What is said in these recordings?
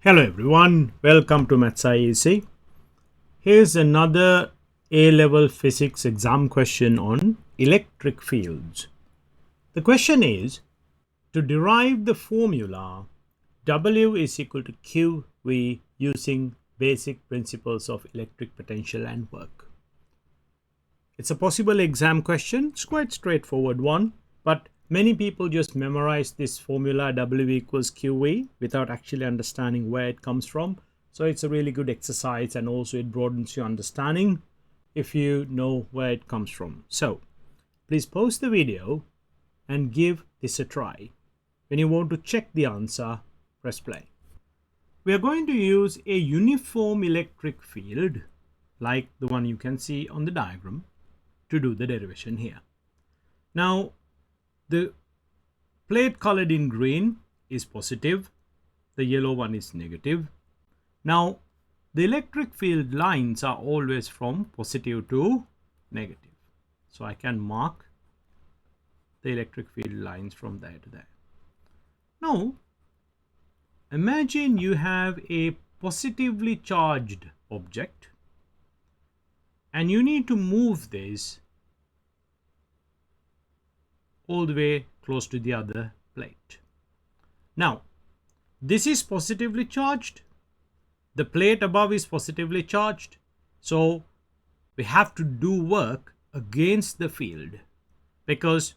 Hello everyone, welcome to Maths IEC. Here's another A-level physics exam question on electric fields. The question is, to derive the formula W is equal to QV using basic principles of electric potential and work. It's a possible exam question. It's quite straightforward one, but many people just memorize this formula W equals QV without actually understanding where it comes from. So it's a really good exercise, and also it broadens your understanding if you know where it comes from. So please pause the video and give this a try. When you want to check the answer, press play. We are going to use a uniform electric field like the one you can see on the diagram to do the derivation here. Now, the plate colored in green is positive, the yellow one is negative. Now, the electric field lines are always from positive to negative. So I can mark the electric field lines from there to there. Now, imagine you have a positively charged object and you need to move this all the way close to the other plate. Now, this is positively charged. The plate above is positively charged. So we have to do work against the field because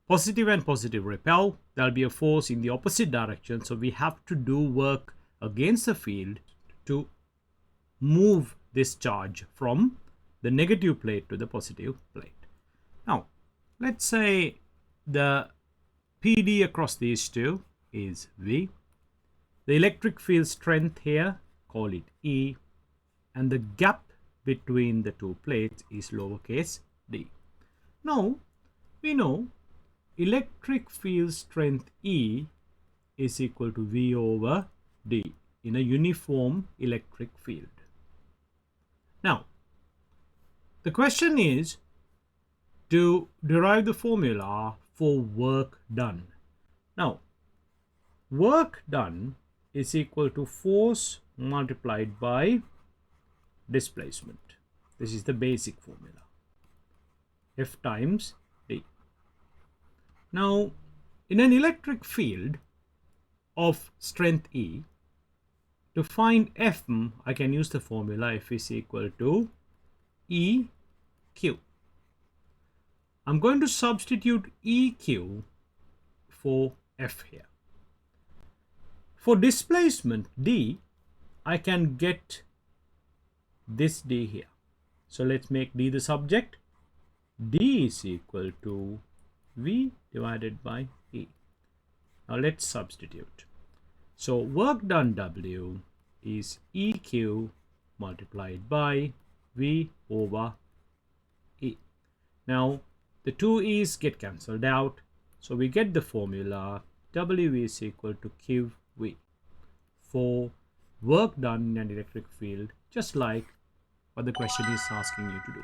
positive and positive repel. There'll be a force in the opposite direction. So we have to do work against the field to move this charge from the negative plate to the positive plate. Now, let's say the PD across these two is V. The electric field strength here, call it E. And the gap between the two plates is lowercase d. Now, we know electric field strength E is equal to V over d in a uniform electric field. Now, the question is to derive the formula for work done. Now, work done is equal to force multiplied by displacement. This is the basic formula. F times d. Now, in an electric field of strength E, to find F, I can use the formula F is equal to EQ. I'm going to substitute EQ for F here. For displacement D, I can get this D here. So let's make D the subject. D is equal to V divided by E. Now let's substitute. So work done W is EQ multiplied by V over E. Now the two E's get cancelled out. So we get the formula W is equal to QV for work done in an electric field, just like what the question is asking you to do.